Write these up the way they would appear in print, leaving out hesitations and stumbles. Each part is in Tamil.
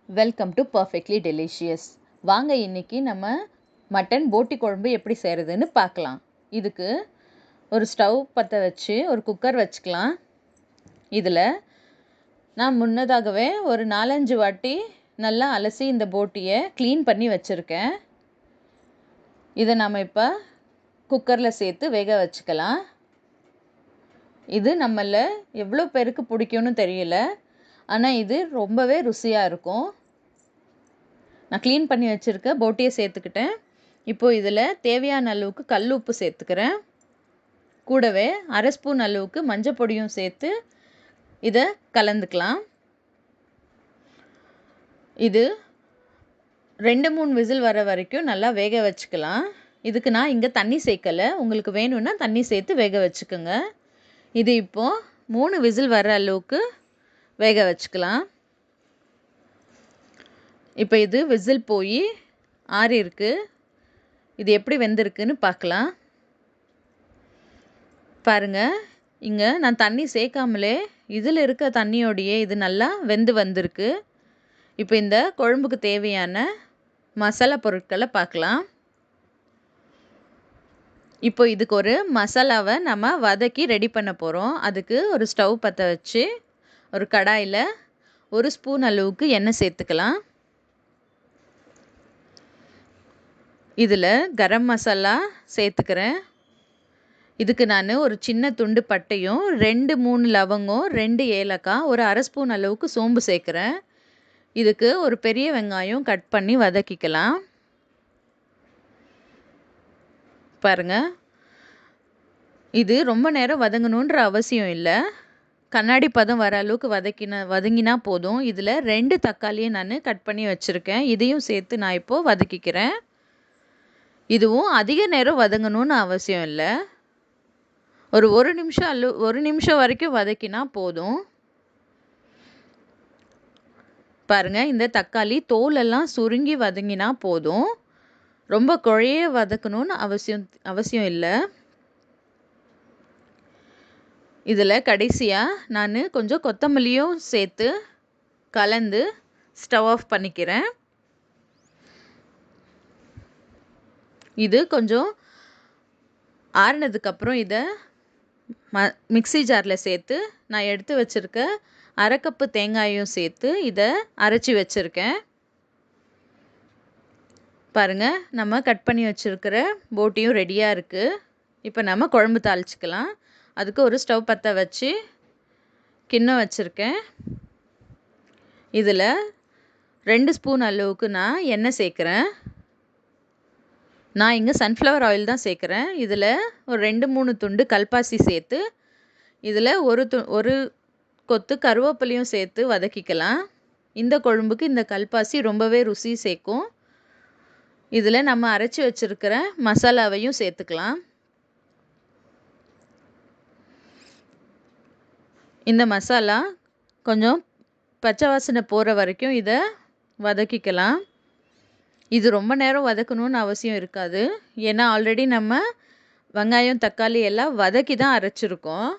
Welcome to perfectly delicious. வாங்க இன்னைக்கு நம்ம மட்டன் போட்டி குழம்பு எப்படி செய்கிறதுன்னு பார்க்கலாம். இதுக்கு ஒரு ஸ்டவ் பற்ற வச்சு ஒரு குக்கர் வச்சுக்கலாம். இதில் நான் முன்னதாகவே ஒரு 4-5 வாட்டி நல்லா அலசி இந்த போட்டியை க்ளீன் பண்ணி வச்சுருக்கேன். இதை நம்ம இப்போ குக்கரில் சேர்த்து வேக வச்சுக்கலாம். இது நம்மள எவ்வளோ பேருக்கு பிடிக்கும்னு தெரியல, ஆனால் இது ரொம்பவே ருசியாக இருக்கும். நான் க்ளீன் பண்ணி வச்சுருக்க போட்டியை சேர்த்துக்கிட்டேன். இப்போது இதில் தேவையான அளவுக்கு கல் உப்பு சேர்த்துக்கிறேன். கூடவே 1/2 ஸ்பூன் அளவுக்கு மஞ்சள் பொடியும் சேர்த்து இதை கலந்துக்கலாம். இது 2-3 விசில் வர வரைக்கும் நல்லா வேக வச்சுக்கலாம். இதுக்கு நான் இங்கே தண்ணி சேர்க்கலை, உங்களுக்கு வேணும்னா தண்ணி சேர்த்து வேக வச்சுக்கோங்க. இது இப்போது 3 விசில் வர அளவுக்கு வேக வச்சுக்கலாம். இப்போ இது விசில் போய் ஆறி இருக்கு. இது எப்படி வெந்திருக்குன்னு பார்க்கலாம். பாருங்கள், இங்கே நான் தண்ணி சேர்க்காமலே இதில் இருக்க தண்ணியோடையே இது நல்லா வெந்து வந்திருக்கு. இப்போ இந்த குழம்புக்கு தேவையான மசாலா பொருட்களை பார்க்கலாம். இப்போ இதுக்கு ஒரு மசாலாவை நம்ம வதக்கி ரெடி பண்ண போகிறோம். அதுக்கு ஒரு ஸ்டவ் பற்ற வச்சு ஒரு கடாயில் 1 ஸ்பூன் அளவுக்கு எண்ணெய் சேர்த்துக்கலாம். இதில் கரம் மசாலா சேர்த்துக்கிறேன். இதுக்கு நான் ஒரு சின்ன துண்டு பட்டையும் 2-3 லவங்கம், 2 ஏலக்காய், ஒரு 1/2 ஸ்பூன் அளவுக்கு சோம்பு சேர்க்குறேன். இதுக்கு ஒரு பெரிய வெங்காயம் கட் பண்ணி வதக்கிக்கலாம். பாருங்கள், இது ரொம்ப நேரம் வதங்கணுன்ற அவசியம் இல்லை. கண்ணாடி பதம் வர அளவுக்கு வதங்கினா போதும். இதில் 2 தக்காளியை நான் கட் பண்ணி வச்சுருக்கேன். இதையும் சேர்த்து நான் இப்போது வதக்கிக்கிறேன். இதுவும் அதிக நேரம் வதங்கணும்னு அவசியம் இல்லை. ஒரு 1 நிமிஷம் வரைக்கும் வதக்கினா போதும். பாருங்கள், இந்த தக்காளி தோலெல்லாம் சுருங்கி வதங்கினா போதும். ரொம்ப குழைய வதக்கணும்னு அவசியம் இல்லை. இதில் கடைசியாக நான் கொஞ்சம் கொத்தமல்லியும் சேர்த்து கலந்து ஸ்டவ் ஆஃப் பண்ணிக்கிறேன். இது கொஞ்சம் ஆறுனதுக்கப்புறம் இதை மிக்ஸி ஜாரில் சேர்த்து நான் எடுத்து வச்சுருக்க 1/2 கப்பு தேங்காயும் சேர்த்து இதை அரைச்சி வச்சுருக்கேன். பாருங்கள், நம்ம கட் பண்ணி வச்சுருக்கிற போட்டியும் ரெடியாக இருக்குது. இப்போ நம்ம குழம்பு தாளிச்சிக்கலாம். அதுக்கு ஒரு ஸ்டவ் பற்ற வச்சு கிண்ணம் வச்சுருக்கேன். இதில் 2 ஸ்பூன் அளவுக்கு நான் எண்ணெய் சேர்க்குறேன். நான் இங்கே சன்ஃப்ளவர் ஆயில் தான் சேர்க்குறேன். இதில் ஒரு 2-3 துண்டு கல்பாசி சேர்த்து இதில் ஒரு கொத்து கருவேப்பிலையும் சேர்த்து வதக்கிக்கலாம். இந்த குழம்புக்கு இந்த கல்பாசி ரொம்பவே ருசி சேர்க்கும். இதில் நம்ம அரைச்சி வச்சுருக்கிற மசாலாவையும் சேர்த்துக்கலாம். இந்த மசாலா கொஞ்சம் பச்சை வாசனை போகிற வரைக்கும் இதை வதக்கிக்கலாம். இது ரொம்ப நேரம் வதக்கணும்னு அவசியம் இருக்காது. ஏன்னா ஆல்ரெடி நம்ம வெங்காயம் தக்காளி எல்லாம் வதக்கி தான் அரைச்சிருக்கோம்.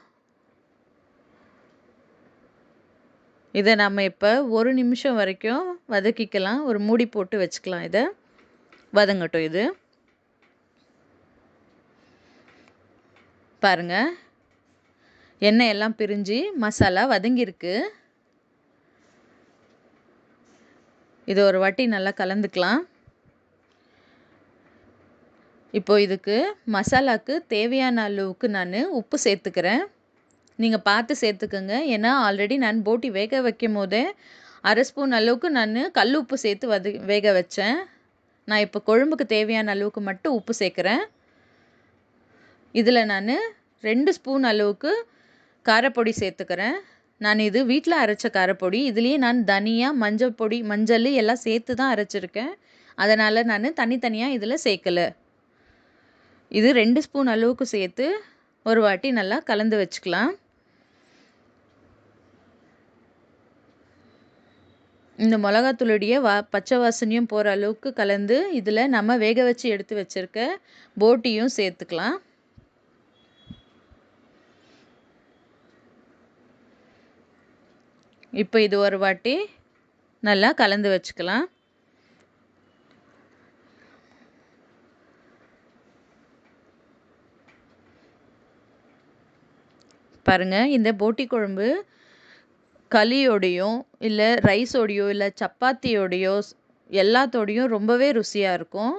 இதை நம்ம இப்போ 1 நிமிஷம் வரைக்கும் வதக்கிக்கலாம். ஒரு மூடி போட்டு வச்சுக்கலாம். இதை வதங்கட்டும். இது பாருங்கள், எண்ணெய் எல்லாம் பிரிஞ்சு மசாலா வதங்கியிருக்கு. இது ஒரு வாட்டி நல்லா கலந்துக்கலாம். இப்போது இதுக்கு மசாலாவுக்கு தேவையான அளவுக்கு நான் உப்பு சேர்த்துக்கிறேன். நீங்கள் பார்த்து சேர்த்துக்கோங்க. ஏன்னா ஆல்ரெடி நான் போட்டி வேக வைக்கும் போதே 1/2 ஸ்பூன் அளவுக்கு நான் கல் உப்பு சேர்த்து வேக வச்சேன். நான் இப்போ குழம்புக்கு தேவையான அளவுக்கு மட்டும் உப்பு சேர்க்குறேன். இதில் நான் 2 ஸ்பூன் அளவுக்கு காரப்பொடி சேர்த்துக்கிறேன். நான் இது வீட்டில் அரைச்ச காரப்பொடி. இதுலேயே நான் தனியா, மஞ்சள் எல்லாம் சேர்த்து தான் அரைச்சிருக்கேன். அதனால் நான் தனித்தனியாக இதில் சேர்க்கலை. இது 2 ஸ்பூன் அளவுக்கு சேர்த்து ஒரு வாட்டி நல்லா கலந்து வச்சுக்கலாம். இந்த மிளகாத்தூளுடைய பச்சை வாசனையும் போகிற அளவுக்கு கலந்து இதில் நம்ம வேக வச்சு எடுத்து வச்சுருக்க போட்டியும் சேர்த்துக்கலாம். இப்போ இது ஒரு வாட்டி நல்லா கலந்து வச்சுக்கலாம். பாருங்க, இந்த போட்டி குழம்பு களியோடையும் இல்லை ரைஸோடையோ இல்லை சப்பாத்தியோடையோ எல்லாத்தோடையும் ரொம்பவே ருசியாக இருக்கும்.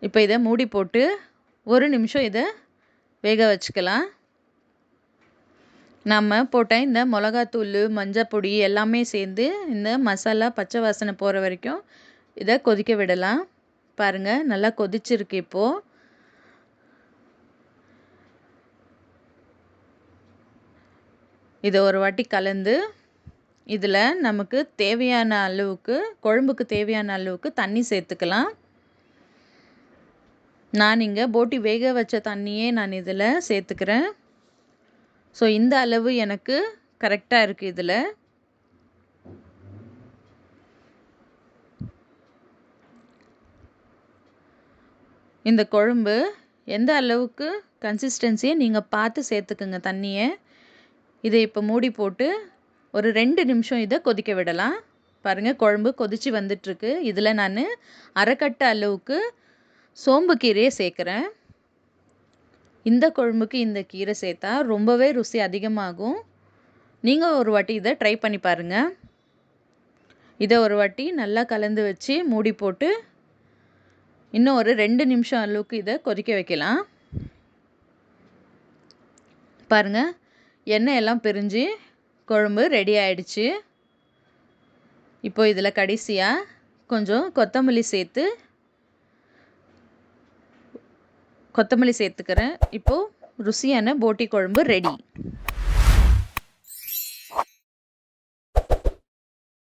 இப்போ இதை மூடி போட்டு 1 நிமிஷம் இதை வேக வச்சுக்கலாம். நம்ம போட்ட இந்த மிளகாத்தூள், மஞ்சப்பொடி எல்லாமே சேர்ந்து இந்த மசாலா பச்சை வாசனை போகிற வரைக்கும் இதை கொதிக்க விடலாம். பாருங்கள், நல்லா கொதிச்சிருக்கு. இப்போது இதை ஒரு வாட்டி கலந்து இதில் நமக்கு தேவையான அளவுக்கு, குழம்புக்கு தேவையான அளவுக்கு தண்ணி சேர்த்துக்கலாம். நான் இங்கே போட்டி வேக வச்ச தண்ணியே நான் இதில் சேர்த்துக்கிறேன். ஸோ இந்த அளவு எனக்கு கரெக்டாக இருக்குது. இதில் இந்த குழம்பு எந்த அளவுக்கு கன்சிஸ்டன்சியை நீங்கள் பார்த்து சேர்த்துக்குங்க தண்ணியை. இதை இப்போ மூடி போட்டு ஒரு 2 நிமிஷம் இதை கொதிக்க விடலாம். பாருங்கள், குழம்பு கொதித்து வந்துட்டுருக்கு. இதில் நான் அரைக்கட்டு அளவுக்கு சோம்பு கீரையை சேர்க்குறேன். இந்த குழம்புக்கு இந்த கீரை சேர்த்தா ரொம்பவே ருசி அதிகமாகும். நீங்கள் ஒரு வாட்டி இதை ட்ரை பண்ணி பாருங்கள். இதை ஒரு வாட்டி நல்லா கலந்து வச்சு மூடி போட்டு இன்னும் ஒரு 2 நிமிஷம் அளவுக்கு இதை கொதிக்க வைக்கலாம். பாருங்கள், எண்ணெய் எல்லாம் பிரிஞ்சு குழம்பு ரெடி ஆயிடுச்சு. இப்போ இதில் கடைசியாக கொஞ்சம் கொத்தமல்லி சேர்த்துக்கிறேன். இப்போது ருசியான போட்டி குழம்பு ரெடி.